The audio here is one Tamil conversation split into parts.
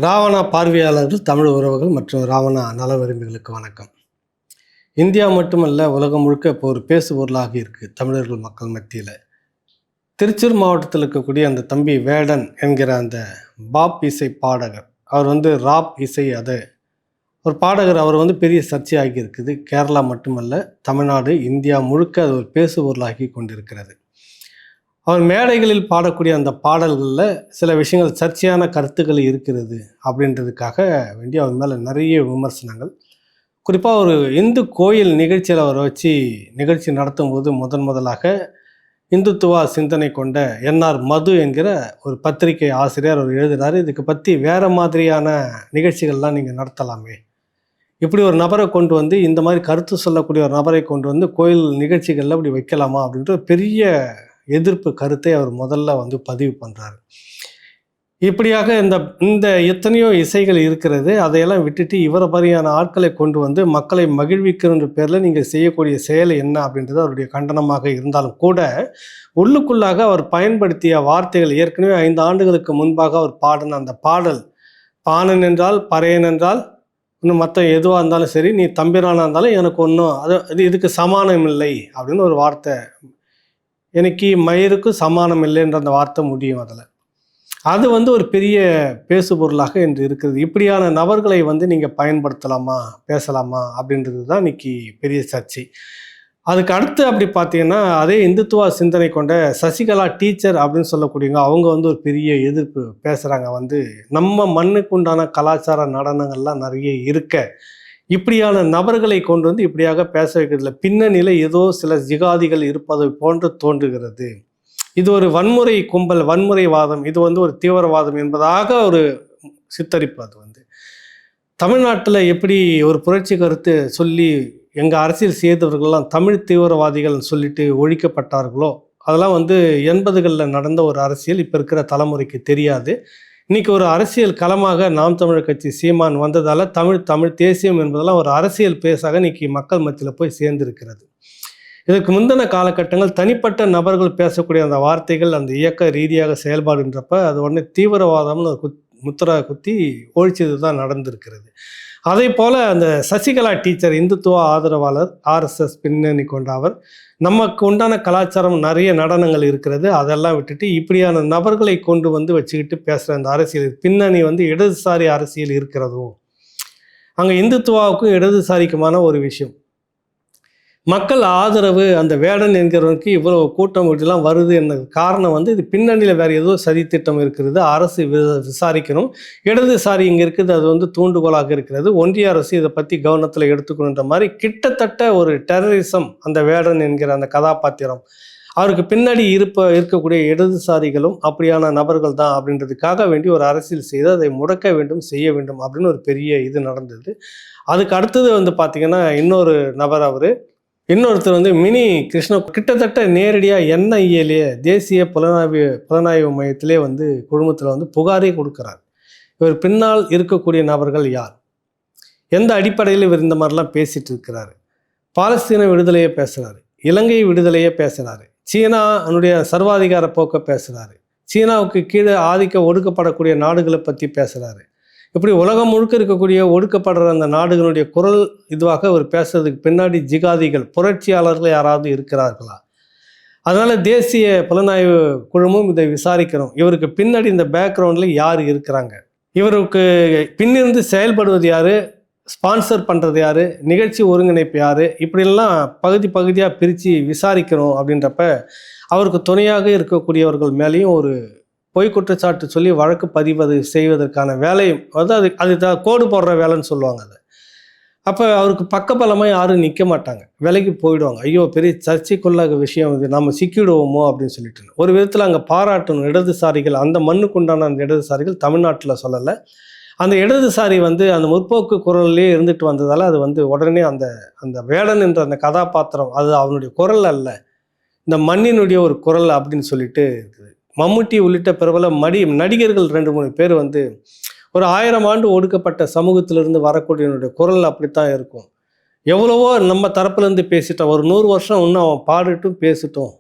ராவணா பார்வையாளர்கள், தமிழ் உறவுகள் மற்றும் ராவணா நல விரும்பிகளுக்கு வணக்கம். இந்தியா மட்டுமல்ல, உலகம் முழுக்க இப்போ ஒரு பேசு பொருளாக இருக்குது தமிழர்கள் மக்கள் மத்தியில். திருச்சூர் மாவட்டத்தில் இருக்கக்கூடிய அந்த தம்பி வேடன் என்கிற அந்த பாப் இசை பாடகர், அவர் ராப் இசை அது ஒரு பாடகர். அவர் பெரிய சர்ச்சையாகி இருக்குது. கேரளா மட்டுமல்ல, தமிழ்நாடு, இந்தியா முழுக்க அது ஒரு பேசு பொருளாகி கொண்டிருக்கிறது. அவர் மேடைகளில் பாடக்கூடிய அந்த பாடல்களில் சில விஷயங்கள் சர்ச்சையான கருத்துக்கள் இருக்கிறது அப்படின்றதுக்காக வேண்டி அவர் மேலே நிறைய விமர்சனங்கள். குறிப்பாக ஒரு இந்து கோயில் நிகழ்ச்சியில் அவரை வச்சு நிகழ்ச்சி நடத்தும் போது முதலாக இந்துத்துவா சிந்தனை கொண்ட என்ஆர் மது என்கிற ஒரு பத்திரிகை ஆசிரியர் அவர் எழுதுகிறார். இதுக்கு பற்றி வேறு மாதிரியான நிகழ்ச்சிகள்லாம் நீங்கள் நடத்தலாமே, இப்படி ஒரு நபரை கொண்டு இந்த மாதிரி கருத்து சொல்லக்கூடிய ஒரு நபரை கொண்டு கோயில் நிகழ்ச்சிகளில் இப்படி வைக்கலாமா அப்படின்ற பெரிய எதிர்ப்பு கருத்தை அவர் முதல்ல பதிவு பண்ணுறாரு. இப்படியாக இந்த எத்தனையோ இசைகள் இருக்கிறது. அதையெல்லாம் விட்டுட்டு இவரை மாதிரியான ஆட்களை கொண்டு மக்களை மகிழ்விக்கிற பேரில் நீங்கள் செய்யக்கூடிய செயல் என்ன அப்படின்றது அவருடைய கண்டனமாக இருந்தாலும் கூட, உள்ளுக்குள்ளாக அவர் பயன்படுத்திய வார்த்தைகள் ஏற்கனவே 5 ஆண்டுகளுக்கு முன்பாக அவர் பாடின அந்த பாடல், பாணன் என்றால் பறையன் என்றால் இன்னும் மற்ற எதுவாக இருந்தாலும் சரி, நீ தம்பிரானாக இருந்தாலும் எனக்கு ஒன்றும் இதுக்கு சமானம் இல்லை அப்படின்னு ஒரு வார்த்தை, எனக்கு மயிருக்கு சமானம் இல்லைன்ற அந்த வார்த்தை முடியும். அது ஒரு பெரிய பேசு பொருளாக இன்று இருக்குது. இப்படியான நபர்களை நீங்கள் பயன்படுத்தலாமா, பேசலாமா அப்படின்றது தான் இன்னைக்கு பெரிய சர்ச்சை. அதுக்கு அடுத்து அப்படி பார்த்தீங்கன்னா, அதே இந்துத்துவா சிந்தனை கொண்ட சசிகலா டீச்சர் அப்படின்னு சொல்லக்கூடியவங்க, அவங்க ஒரு பெரிய எதிர்ப்பு பேசுகிறாங்க. நம்ம மண்ணுக்கு உண்டான கலாச்சார நடனங்கள்லாம் நிறைய இருக்க, இப்படியான நபர்களை கொண்டு இப்படியாக பேச வைக்கிறதுல பின்னணியில் ஏதோ சில ஜிகாதிகள் இருப்பதை போன்று தோன்றுகிறது. இது ஒரு வன்முறை கும்பல், வன்முறைவாதம், இது ஒரு தீவிரவாதம் என்பதாக ஒரு சித்தரிப்பு. அது தமிழ்நாட்டில் எப்படி ஒரு புரட்சி கருத்து சொல்லி எங்கள் அரசியல் செய்தவர்கள்லாம் தமிழ் தீவிரவாதிகள் சொல்லிட்டு ஒழிக்கப்பட்டார்களோ, அதெல்லாம் 80களில் நடந்த ஒரு அரசியல் இப்போ இருக்கிற தலைமுறைக்கு தெரியாது. இன்றைக்கி ஒரு அரசியல் களமாக நாம் தமிழர் கட்சி சீமான் வந்ததால் தமிழ் தேசியம் என்பதெல்லாம் ஒரு அரசியல் பேசாக இன்றைக்கி மக்கள் மத்தியில் போய் சேர்ந்திருக்கிறது. இதற்கு முந்தின காலகட்டங்கள் தனிப்பட்ட நபர்கள் பேசக்கூடிய அந்த வார்த்தைகள் அந்த இயக்க ரீதியாக செயல்பாடுன்றப்ப அது உடனே தீவிரவாதம்னு முத்திரை குத்தி ஒழிச்சது தான் நடந்திருக்கிறது. அதே போல் அந்த சசிகலா டீச்சர் இந்துத்துவ ஆதரவாளர், ஆர்எஸ்எஸ் பின்னணி கொண்ட அவர், நமக்கு உண்டான கலாச்சாரம் நிறைய நடனங்கள் இருக்கிறது, அதெல்லாம் விட்டுட்டு இப்படியான நபர்களை கொண்டு வச்சுக்கிட்டு பேசுகிற அந்த அரசியல் பின்னணி இடதுசாரி அரசியல் இருக்கிறதோ, அங்கே இந்துத்துவாவுக்கும் இடதுசாரிக்குமான ஒரு விஷயம். மக்கள் ஆதரவு அந்த வேடன் என்கிறவனுக்கு இவ்வளோ கூட்டம் வீட்டெல்லாம் வருது என்ற காரணம் இது பின்னணியில் வேறு ஏதோ சதித்திட்டம் இருக்கிறது, அரசு விசாரிக்கணும், இடதுசாரி இங்கே இருக்குது, அது தூண்டுகோலாக இருக்கிறது, ஒன்றிய அரசு இதை பற்றி கவனத்தில் எடுத்துக்கணுன்ற மாதிரி கிட்டத்தட்ட ஒரு டெரரிசம் அந்த வேடன் என்கிற அந்த கதாபாத்திரம். அவருக்கு பின்னாடி இருக்கக்கூடிய இடதுசாரிகளும் அப்படியான நபர்கள் தான் அப்படின்றதுக்காக வேண்டி ஒரு அரசியல் செய்து அதை முடக்க வேண்டும், செய்ய வேண்டும் அப்படின்னு ஒரு பெரிய இது நடந்தது. அதுக்கு அடுத்தது பார்த்திங்கன்னா இன்னொரு நபர், இன்னொருத்தர் மினி கிருஷ்ண, கிட்டத்தட்ட நேரடியாக என்ஐஏலே தேசிய புலனாய்வு மையத்திலே குழுமத்தில் புகாரே கொடுக்குறார். இவர் பின்னால் இருக்கக்கூடிய நபர்கள் யார், எந்த அடிப்படையில் இவர் இந்த மாதிரிலாம் பேசிகிட்டு இருக்கிறாரு. பாலஸ்தீன விடுதலையை பேசுகிறாரு, இலங்கை விடுதலையை பேசுகிறாரு, சீனாவுடைய சர்வாதிகார போக்கை பேசுகிறாரு, சீனாவுக்கு கீழே ஆதிக்க ஒடுக்கப்படக்கூடிய நாடுகளை பற்றி பேசுகிறாரு. இப்படி உலகம் முழுக்க இருக்கக்கூடிய ஒடுக்கப்படுற அந்த நாடுகளுடைய குரல் இதுவாக அவர் பேசுறதுக்கு பின்னாடி ஜிகாதிகள், புரட்சியாளர்கள் யாராவது இருக்கிறார்களா? அதனால் தேசிய புலனாய்வு குழுமம் இதை விசாரிக்கிறோம். இவருக்கு பின்னாடி இந்த பேக்ரவுண்டில் யார் இருக்கிறாங்க, இவருக்கு பின்னிருந்து செயல்படுவது யார், ஸ்பான்சர் பண்ணுறது யார், நிகழ்ச்சி ஒருங்கிணைப்பு யார், இப்படிலாம் பகுதியாக பிரித்து விசாரிக்கணும். அப்படின்றப்ப அவருக்கு துணையாக இருக்கக்கூடியவர்கள் மேலேயும் ஒரு பொய் குற்றச்சாட்டு சொல்லி வழக்கு பதிவு செய்வதற்கான வேலையும் அது கோடு போடுற வேலைன்னு சொல்லுவாங்க. அப்போ அவருக்கு பக்கபலமாக யாரும் நிற்க மாட்டாங்க, விலைக்கு போயிடுவாங்க. ஐயோ பெரிய சர்ச்சைக்குள்ள விஷயம் இது, நம்ம சிக்கிடுவோமோ அப்படின்னு சொல்லிட்டு. ஒரு விதத்தில் அங்கே பாராட்டணும் இடதுசாரிகள், அந்த மண்ணுக்குண்டான அந்த இடதுசாரிகள், தமிழ்நாட்டில் சொல்லலை, அந்த இடதுசாரி அந்த முற்போக்கு குரல்லே இருந்துட்டு வந்ததால் அது உடனே அந்த வேடன் என்ற அந்த கதாபாத்திரம் அது அவனுடைய குரல் அல்ல, இந்த மண்ணினுடைய ஒரு குரல் அப்படின்னு சொல்லிட்டு இருக்குது. மம்முட்டி உள்ளிட்ட பிரபல நடிகர்கள் 2-3 பேர் ஒரு 1000 ஆண்டு ஒடுக்கப்பட்ட சமூகத்திலிருந்து வரக்கூடியவனுடைய குரல் அப்படித்தான் இருக்கும். எவ்வளவோ நம்ம தரப்புலேருந்து பேசிட்டோம், ஒரு 100 வருஷம் இன்னும் அவன் பாடிட்டும் பேசிட்டோம்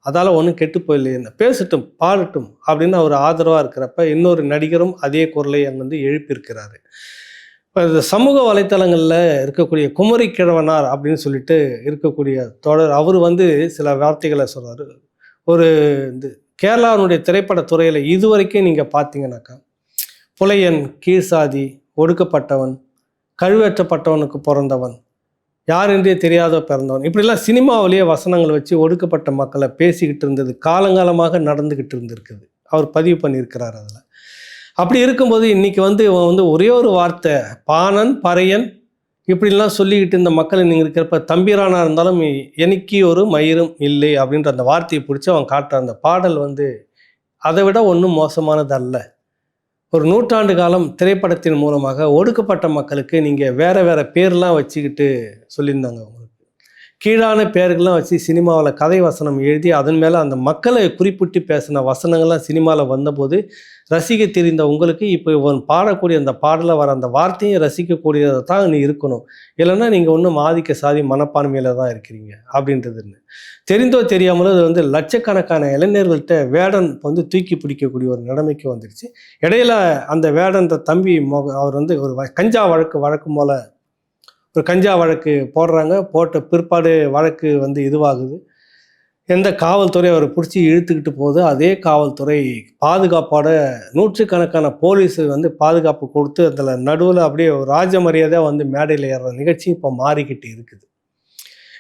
அதால் ஒன்றும் கெட்டு போயில்லையே, பேசட்டும் பாடட்டும் அப்படின்னு அவர் ஆதரவாக இருக்கிறப்ப இன்னொரு நடிகரும் அதே குரலை அங்கே வந்து எழுப்பியிருக்கிறாரு. இப்போ இந்த சமூக வலைத்தளங்களில் இருக்கக்கூடிய குமரி கிழவனார் அப்படின்னு சொல்லிட்டு இருக்கக்கூடிய தொடர், அவர் வந்து சில வார்த்தைகளை சொல்றாரு. ஒரு இந்த கேரளாவினுடைய திரைப்பட துறையில் இதுவரைக்கும் நீங்கள் பார்த்தீங்கன்னாக்கா, புலையன், கீழ்சாதி, ஒடுக்கப்பட்டவன், கழுவேற்றப்பட்டவனுக்கு பிறந்தவன், யாரென்றே தெரியாத பிறந்தவன், இப்படிலாம் சினிமாவிலேயே வசனங்களை வச்சு ஒடுக்கப்பட்ட மக்களை பேசிக்கிட்டு இருந்தது காலங்காலமாக நடந்துக்கிட்டு இருந்திருக்குது. அவர் பதிவு பண்ணியிருக்கிறார் அதில். அப்படி இருக்கும்போது இன்றைக்கி வந்து இவன் வந்து ஒரே ஒரு வார்த்தை பாணன் பறையன் இப்படிலாம் சொல்லிக்கிட்டு இந்த மக்களை நீங்கள் இருக்கிறப்ப, தம்பிரானாக இருந்தாலும் எனக்கு ஒரு மயிரும் இல்லை அப்படின்ற அந்த வார்த்தையை பிடிச்சி அவன் காட்டுற அந்த பாடல் வந்து அதை விட ஒன்றும் மோசமானது அல்ல. ஒரு நூற்றாண்டு காலம் திரைப்படத்தின் மூலமாக ஒடுக்கப்பட்ட மக்களுக்கு நீங்கள் வேறு வேறு பேர்லாம் வச்சுக்கிட்டு சொல்லியிருந்தாங்க. அவங்களுக்கு கீழான பேர்கள்லாம் வச்சு சினிமாவில் கதை வசனம் எழுதி அதன் மேலே அந்த மக்களை குறிப்பிட்டு பேசின வசனங்கள்லாம் சினிமாவில் வந்தபோது ரசிக்க தெரிந்த உங்களுக்கு இப்போ இவன் பாடக்கூடிய அந்த பாடலில் வர அந்த வார்த்தையும் ரசிக்கக்கூடியதை தான் நீ இருக்கணும், இல்லைன்னா நீங்கள் ஒன்றும் ஆதிக்க சாதி மனப்பான்மையில் தான் இருக்கிறீங்க அப்படின்றதுன்னு தெரிந்தோ தெரியாமலோ அது வந்து லட்சக்கணக்கான இளைஞர்கள்ட்ட வேடன் வந்து தூக்கி பிடிக்கக்கூடிய ஒரு நிலைமைக்கு வந்துடுச்சு. இடையில அந்த வேடன்ற தம்பி அவர் வந்து ஒரு கஞ்சா வழக்கம் போல் ஒரு கஞ்சா வழக்கு போடுறாங்க. போட்ட பிற்பாடு வழக்கு வந்து இதுவாகுது. எந்த காவல்துறை அவரை பிடிச்சி இழுத்துக்கிட்டு போகுது, அதே காவல்துறை பாதுகாப்போட நூற்றுக்கணக்கான போலீஸ் வந்து பாதுகாப்பு கொடுத்து அதில் நடுவில் அப்படியே ஒரு ராஜ மரியாதையாக வந்து மேடையில் ஏறுற நிகழ்ச்சி இப்போ மாறிக்கிட்டு இருக்குது.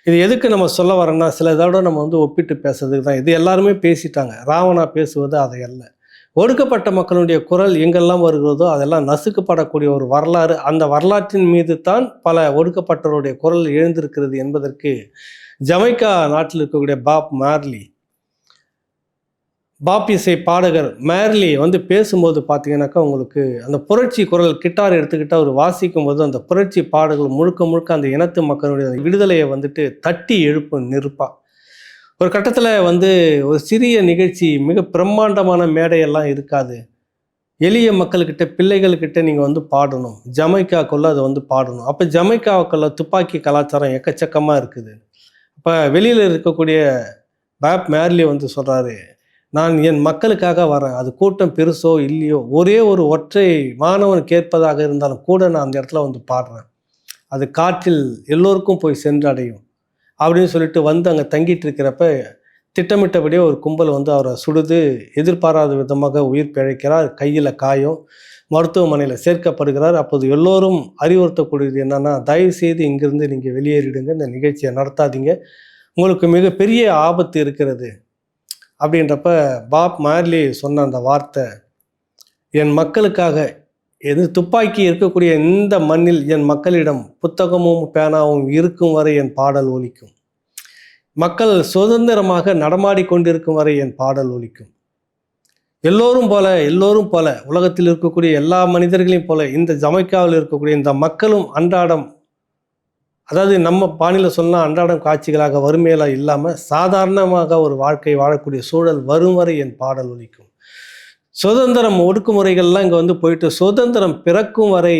இது எதுக்கு நம்ம சொல்ல வரோன்னா, சில இதோட நம்ம வந்து ஒப்பிட்டு பேசுறதுக்கு தான். இது எல்லாருமே பேசிட்டாங்க. ராவணா பேசுவது அதை அல்ல. ஒடுக்கப்பட்ட மக்களுடைய குரல் எங்கெல்லாம் வருகிறதோ அதெல்லாம் நசுக்கப்படக்கூடிய ஒரு வரலாறு, அந்த வரலாற்றின் மீது தான் பல ஒடுக்கப்பட்டவருடைய குரல் எழுந்திருக்கிறது என்பதற்கு ஜமைக்கா நாட்டில் இருக்கக்கூடிய பாப் இசை பாடகர் மேர்லி வந்து பேசும்போது பார்த்தீங்கன்னாக்கா, உங்களுக்கு அந்த புரட்சி குரல் கிட்டார் எடுத்துக்கிட்டு அவர் வாசிக்கும் போது அந்த புரட்சி பாடல்கள் முழுக்க அந்த இனத்து மக்களுடைய விடுதலையை வந்துட்டு தட்டி எழுப்பும் நெருப்பா. ஒரு கட்டத்தில் வந்து ஒரு சிறிய நிகழ்ச்சி, மிக பிரம்மாண்டமான மேடையெல்லாம் இருக்காது, எளிய மக்கள்கிட்ட பிள்ளைகள்கிட்ட நீங்கள் வந்து பாடணும், ஜமைக்காக்குள்ள அதை வந்து பாடணும். அப்போ ஜமைக்காவுக்குள்ள துப்பாக்கி கலாச்சாரம் எக்கச்சக்கமாக இருக்குது. இப்போ வெளியில் இருக்கக்கூடிய பாப் மேர்லி வந்து சொல்கிறாரு, நான் என் மக்களுக்காக வரேன், அது கூட்டம் பெருசோ இல்லையோ, ஒரே ஒரு ஒற்றை மாணவன் கேட்பதாக இருந்தாலும் கூட நான் அந்த இடத்துல வந்து பாடுறேன், அது காற்றில் எல்லோருக்கும் போய் சென்றடையும் அப்படின்னு சொல்லிட்டு வந்து அங்கே தங்கிட்டு இருக்கிறப்ப திட்டமிட்டபடியே ஒரு கும்பல் வந்து அவரை சுடுது. எதிர்பாராத விதமாக உயிர் பிழைக்கிறார், கையில் காயம், மருத்துவமனையில் சேர்க்கப்படுகிறார். அப்போது எல்லோரும் அறிவுறுத்தக்கூடியது என்னன்னா, தயவு செய்து இங்கிருந்து நீங்கள் வெளியேறிடுங்க, இந்த நிகழ்ச்சியை நடத்தாதீங்க, உங்களுக்கு மிகப்பெரிய ஆபத்து இருக்கிறது அப்படின்றப்ப பாப் மார்லி சொன்ன அந்த வார்த்தை, என் மக்களுக்காக எது துப்பாக்கி இருக்கக்கூடிய இந்த மண்ணில் என் மக்களிடம் புத்தகமும் பேனாவும் இருக்கும் வரை என் பாடல் ஒலிக்கும், மக்கள் சுதந்திரமாக நடமாடி கொண்டிருக்கும் வரை என் பாடல் ஒலிக்கும், எல்லோரும் போல உலகத்தில் இருக்கக்கூடிய எல்லா மனிதர்களையும் போல இந்த ஜமைக்காவில் இருக்கக்கூடிய இந்த மக்களும் அன்றாடம், அதாவது நம்ம பாணியில் சொன்னால் அன்றாடம் காட்சிகளாக வறுமையெல்லாம் இல்லாமல் சாதாரணமாக ஒரு வாழ்க்கை வாழக்கூடிய சூழல் வரும் வரை என் பாடல் ஒலிக்கும், சுதந்திரம் ஒடுக்குமுறைகள்லாம் இங்கே வந்து போயிட்டு சுதந்திரம் பிறக்கும் வரை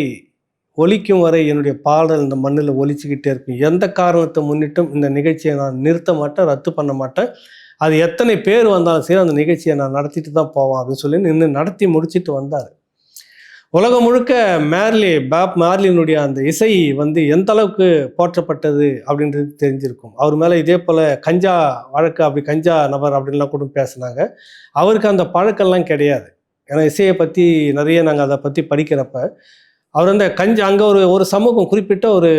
ஒலிக்கும் வரை என்னுடைய பாடல் இந்த மண்ணில் ஒலிச்சுக்கிட்டே இருக்கும், எந்த காரணத்தை முன்னிட்டும் இந்த நிகழ்ச்சியை நான் நிறுத்த மாட்டேன், ரத்து பண்ண மாட்டேன், அது எத்தனை பேர் வந்தாலும் சரி அந்த நிகழ்ச்சியை நான் நடத்திட்டு தான் போவேன் அப்படின்னு சொல்லி நின்று நடத்தி முடிச்சுட்டு வந்தார். உலகம் முழுக்க பாப் மார்லினுடைய அந்த இசை வந்து எந்த அளவுக்கு போற்றப்பட்டது அப்படின்றது தெரிஞ்சிருக்கும். அவர் மேலே இதே போல் கஞ்சா வழக்கு, அப்படி கஞ்சா நபர் அப்படின்லாம் கூட பேசினாங்க. அவருக்கு அந்த பழக்கம்லாம் கிடையாது. ஏன்னா இசையை பற்றி நிறைய நாங்கள் அதை பற்றி படிக்கிறப்ப அவர் அந்த அங்கே ஒரு சமூகம், குறிப்பிட்ட ஒரு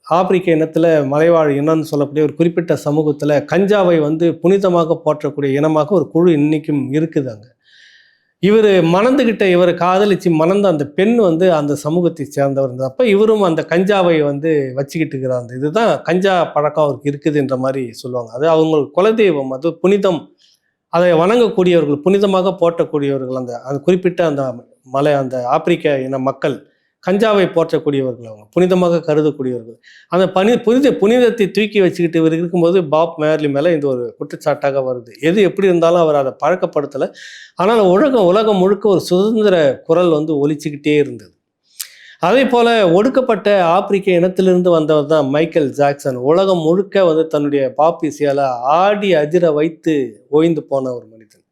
ஆப்பிரிக்க இனத்தில் மலைவாழ் இனம்னு சொல்லக்கூடிய ஒரு குறிப்பிட்ட சமூகத்தில் கஞ்சாவை வந்து புனிதமாக போற்றக்கூடிய இனமாக ஒரு குழு இன்றைக்கும் இருக்குது அங்கே. இவர் இவரை காதலிச்சு மணந்த அந்த பெண் வந்து அந்த சமூகத்தை சேர்ந்தவர் இருந்தது. அப்போ இவரும் அந்த கஞ்சாவை வந்து வச்சுக்கிட்டு இருக்கிறார். அந்த இதுதான் கஞ்சா பழக்கம் அவருக்கு இருக்குதுன்ற மாதிரி சொல்லுவாங்க. அது அவங்களுக்கு குலதெய்வம், அது புனிதம், அதை வணங்கக்கூடியவர்கள், புனிதமாக போற்றக்கூடியவர்கள். அந்த குறிப்பிட்ட அந்த ஆப்பிரிக்க இன மக்கள் கஞ்சாவை போற்றக்கூடியவர்கள், அவங்க புனிதமாக கருதக்கூடியவர்கள். அந்த புனிதத்தை தூக்கி வச்சுக்கிட்டு இவர் இருக்கும்போது பாப் மேர்லி மேலே இந்த ஒரு குற்றச்சாட்டாக வருது. எது எப்படி இருந்தாலும் அவர் அதை பழக்கப்படுத்தலை. ஆனால் உலகம் முழுக்க ஒரு சுதந்திர குரல் வந்து ஒலிச்சுக்கிட்டே இருந்தது. அதே போல ஒடுக்கப்பட்ட ஆப்பிரிக்க இனத்திலிருந்து வந்தவர் தான் மைக்கேல் ஜாக்சன். உலகம் முழுக்க வந்து தன்னுடைய பாப் இசையால ஆடி அதிர வைத்து ஓய்ந்து போன ஒரு மனிதன்.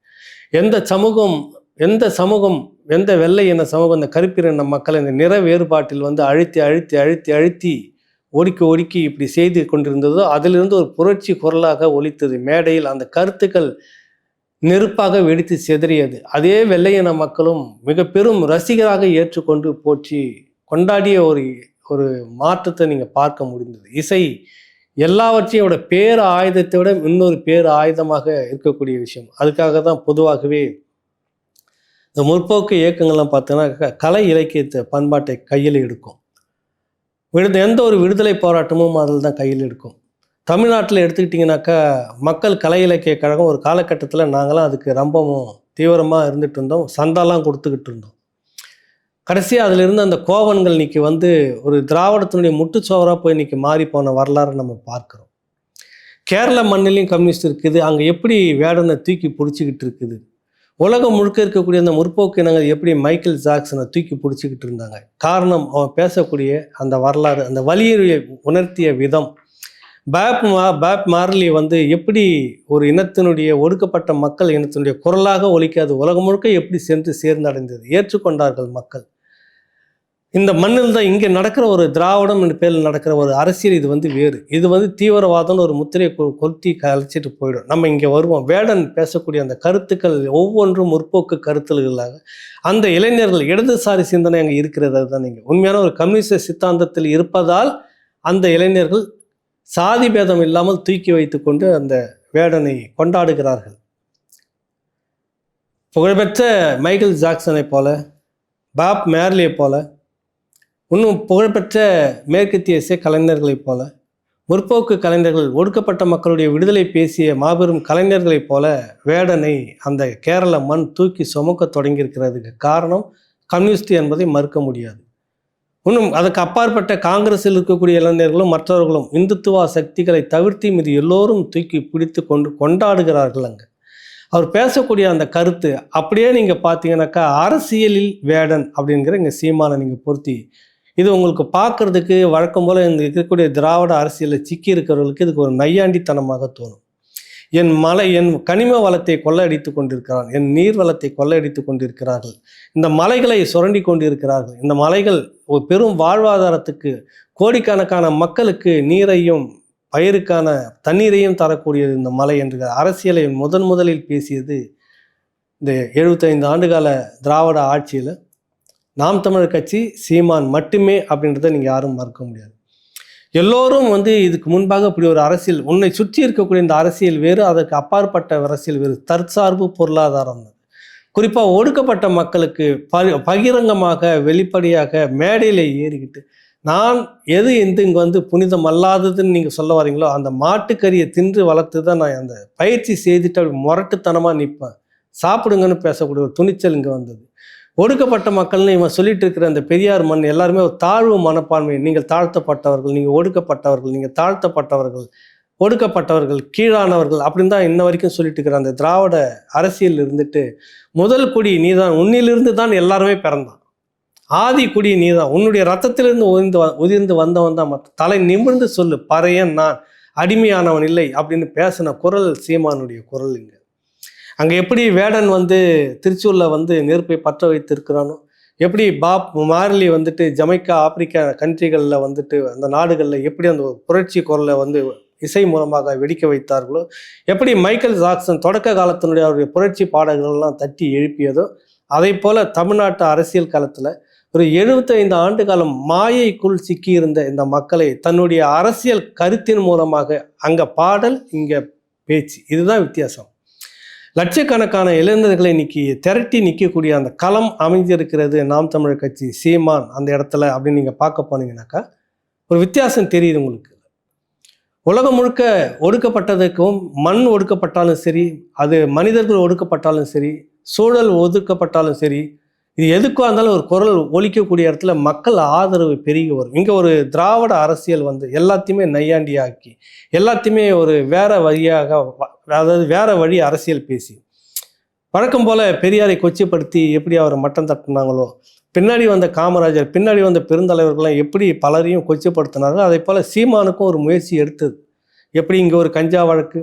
எந்த சமூகம் எந்த சமூகம் எந்த வெள்ளை இன சமூகம் இந்த கருப்பின மக்களை இந்த நிற வேறுபாட்டில் வந்து அழுத்தி அழுத்தி அழுத்தி அழுத்தி ஒடுக்கி ஒடுக்கி இப்படி செய்து கொண்டிருந்ததோ அதிலிருந்து ஒரு புரட்சி குரலாக ஒலித்தது. மேடையில் அந்த கருத்துக்கள் நெருப்பாக வெடித்து சிதறியது. அதே வெள்ளையின மக்களும் மிக பெரும் ரசிகராக ஏற்றுக்கொண்டு போற்றி கொண்டாடிய ஒரு ஒரு மாற்றத்தை நீங்கள் பார்க்க முடிந்தது. இசை எல்லாவற்றையும் விட பேர் ஆயுதத்தை விட இன்னொரு பேர் ஆயுதமாக இருக்கக்கூடிய விஷயம். அதுக்காக தான் பொதுவாகவே இந்த முற்போக்கு இயக்கங்கள்லாம் பார்த்தீங்கன்னா கலை இலக்கியத்தை பண்பாட்டை கையில் எடுக்கும். எந்த ஒரு விடுதலை போராட்டமும் அதில் தான் கையில் எடுக்கும். தமிழ்நாட்டில் எடுத்துக்கிட்டிங்கனாக்கா மக்கள் கலை இலக்கிய கழகம் ஒரு காலகட்டத்தில் நாங்களாம் அதுக்கு ரொம்பவும் தீவிரமாக இருந்துகிட்டு இருந்தோம். சந்தாலாம் கொடுத்துக்கிட்டு இருந்தோம். கடைசியாக அதில் இருந்த அந்த கோவன்கள் இன்றைக்கி வந்து ஒரு திராவிடத்தினுடைய முட்டுச்சோவராக போய் இன்றைக்கி மாறி போன வரலாறு நம்ம பார்க்குறோம். கேரள மண்ணிலையும் கம்யூனிஸ்ட் இருக்குது. அங்கே எப்படி வேடனை தூக்கி பிடிச்சிக்கிட்டு இருக்குது. உலகம் முழுக்க இருக்கக்கூடிய அந்த முற்போக்கு இனங்கள் எப்படி மைக்கேல் ஜாக்சனை தூக்கி பிடிச்சிக்கிட்டு இருந்தாங்க. காரணம் அவன் பேசக்கூடிய அந்த வரலாறு, அந்த வலியை உணர்த்திய விதம். பாப் மார்லி வந்து எப்படி ஒரு இனத்தினுடைய ஒடுக்கப்பட்ட மக்கள் இனத்தினுடைய குரலாக ஒலிக்காது உலகம் முழுக்க எப்படி சென்று சேர்ந்தடைந்தது, ஏற்றுக்கொண்டார்கள் மக்கள். இந்த மண்ணில் தான் இங்கே நடக்கிற ஒரு திராவிடம் என்ற பேரில் நடக்கிற ஒரு அரசியல் இது வந்து வேறு. இது வந்து தீவிரவாதம்னு ஒரு முத்திரையை கொளுத்தி கழிச்சிட்டு போயிடும். நம்ம இங்கே வருவோம். வேடன் பேசக்கூடிய அந்த கருத்துக்கள் ஒவ்வொன்றும் முற்போக்கு கருத்துக்களாக அந்த இளைஞர்கள் இடதுசாரி சிந்தனை அங்கே இருக்கிறது. தான் நீங்கள் உண்மையான ஒரு கம்யூனிஸ்ட் சித்தாந்தத்தில் இருப்பதால் அந்த இளைஞர்கள் சாதி பேதம் இல்லாமல் தூக்கி வைத்து கொண்டு அந்த வேடனை கொண்டாடுகிறார்கள். புகழ்பெற்ற மைக்கேல் ஜாக்சனை போல, பாப் மேர்லியை போல, இன்னும் புகழ்பெற்ற மேற்கத்திய இசை கலைஞர்களைப் போல, முற்போக்கு கலைஞர்கள், ஒடுக்கப்பட்ட மக்களுடைய விடுதலை பேசிய மாபெரும் கலைஞர்களைப் போல வேடனை அந்த கேரள மண் தூக்கி சுமக்க தொடங்கியிருக்கிறதுக்கு காரணம் கம்யூனிஸ்ட் என்பதை மறுக்க முடியாது. இன்னும் அதுக்கு அப்பாற்பட்ட காங்கிரஸில் இருக்கக்கூடிய இளைஞர்களும் மற்றவர்களும் இந்துத்துவ சக்திகளை தவிர்த்து மீது எல்லோரும் தூக்கி பிடித்து கொண்டாடுகிறார்கள். அங்கே அவர் பேசக்கூடிய அந்த கருத்து அப்படியே நீங்கள் பார்த்தீங்கன்னாக்கா அரசியலில் வேடன் அப்படிங்கிற இங்கே சீமானை நீங்கள் பொருத்தி இது உங்களுக்கு பார்க்கறதுக்கு வழக்கம் போல் இந்த இருக்கக்கூடிய திராவிட அரசியலில் சிக்கி இருக்கிறவர்களுக்கு இதுக்கு ஒரு நையாண்டித்தனமாக தோணும். என் கனிம வளத்தை கொள்ளையடித்து கொண்டிருக்கிறான், என் நீர் வளத்தை கொள்ளையடித்து கொண்டிருக்கிறார்கள், இந்த மலைகளை சுரண்டி கொண்டிருக்கிறார்கள், இந்த மலைகள் ஒரு பெரும் வாழ்வாதாரத்துக்கு கோடிக்கணக்கான மக்களுக்கு நீரையும் பயிருக்கான தண்ணீரையும் தரக்கூடியது இந்த மலை என்ற அரசியலை முதலில் பேசியது இந்த 75 ஆண்டுகால திராவிட ஆட்சியில் நாம் தமிழர் கட்சி, சீமான் மட்டுமே அப்படின்றத நீங்கள் யாரும் மறுக்க முடியாது. எல்லோரும் வந்து இதுக்கு முன்பாக இப்படி ஒரு அரசியல், உன்னை சுற்றி இருக்கக்கூடிய இந்த அரசியல் வேறு, அதற்கு அப்பாற்பட்ட அரசியல் வேறு, தற்சார்பு பொருளாதாரம். குறிப்பாக ஒடுக்கப்பட்ட மக்களுக்கு பகிரங்கமாக வெளிப்படையாக மேடையில் ஏறிக்கிட்டு நான் எது இங்கே வந்து புனிதம் அல்லாததுன்னு நீங்கள் சொல்ல வரீங்களோ அந்த மாட்டுக்கறியை தின்று வளர்த்து தான் நான் அந்த பயிற்சி செய்துட்டு அப்படி முரட்டுத்தனமாக நிற்பேன், சாப்பிடுங்கன்னு பேசக்கூடிய ஒரு துணிச்சல் இங்கே வந்தது. ஒடுக்கப்பட்ட மக்கள்னு இவன் சொல்லிட்டு இருக்கிற அந்த பெரியார் மண் எல்லாருமே ஒரு தாழ்வு மனப்பான்மை. நீங்கள் தாழ்த்தப்பட்டவர்கள், நீங்கள் ஒடுக்கப்பட்டவர்கள், நீங்கள் தாழ்த்தப்பட்டவர்கள், ஒடுக்கப்பட்டவர்கள், கீழானவர்கள் அப்படின்னு தான் இன்ன வரைக்கும் சொல்லிட்டு இருக்கிற அந்த திராவிட அரசியல் இருந்துட்டு முதல் குடி நீதான், உன்னிலிருந்து தான் எல்லாருமே பிறந்தான், ஆதி குடி நீதான், உன்னுடைய ரத்தத்திலிருந்து உதிர்ந்து வந்தவன் தான், மற்ற தலை நிமிர்ந்து சொல்லு பறையன் நான் அடிமையானவன் இல்லை அப்படின்னு பேசின குரல் சீமானுடைய குரல். இங்கே அங்கே எப்படி வேடன் வந்து திருச்சூரில் வந்து நெருப்பை பற்ற வைத்திருக்கிறானோ, எப்படி பாப் மார்லி வந்துட்டு ஜமைக்கா ஆப்பிரிக்கா கண்ட்ரிகளில் வந்துட்டு அந்த நாடுகளில் எப்படி அந்த புரட்சி குரலை வந்து இசை மூலமாக வெடிக்க வைத்தார்களோ, எப்படி மைக்கேல் ஜாக்சன் தொடக்க காலத்தினுடைய அவருடைய புரட்சி பாடல்கள்லாம் தட்டி எழுப்பியதோ, அதை போல் தமிழ்நாட்டு அரசியல் காலத்தில் ஒரு 75 ஆண்டு காலம் மாயைக்குள் சிக்கியிருந்த இந்த மக்களை தன்னுடைய அரசியல் கருத்தின் மூலமாக அங்கே பாடல், இங்கே பேச்சு, இதுதான் வித்தியாசம். லட்சக்கணக்கான இளைஞர்களை இன்னைக்கு திரட்டி நிற்கக்கூடிய அந்த களம் அமைஞ்சிருக்கிறது நாம் தமிழர் கட்சி, சீமான் அந்த இடத்துல அப்படின்னு நீங்கள் பார்க்க போனீங்கன்னாக்கா ஒரு வித்தியாசம் தெரியுது உங்களுக்கு. உலகம் முழுக்க ஒடுக்கப்பட்டதுக்கும், மண் ஒடுக்கப்பட்டாலும் சரி, அது மனிதர்கள் ஒடுக்கப்பட்டாலும் சரி, சூழல் ஒதுக்கப்பட்டாலும் சரி, இது எதுக்காக இருந்தாலும் ஒரு குரல் ஒலிக்கக்கூடிய இடத்துல மக்கள் ஆதரவு பெருகி வரும். இங்கே ஒரு திராவிட அரசியல் வந்து எல்லாத்தையுமே நையாண்டியாக்கி எல்லாத்தையுமே ஒரு வேற வழியாக, அதாவது வேற வழி அரசியல் பேசி வழக்கம் போல பெரியாரை கொச்சைப்படுத்தி எப்படி அவரை மட்டம் தட்டினாங்களோ, பின்னாடி வந்த காமராஜர், பின்னாடி வந்த பெருந்தலைவர்கள்லாம் எப்படி பலரையும் கொச்சைப்படுத்தினார்களோ, அதே போல சீமானுக்கும் ஒரு முயற்சி எடுத்தது. எப்படி இங்கே ஒரு கஞ்சா வழக்கு,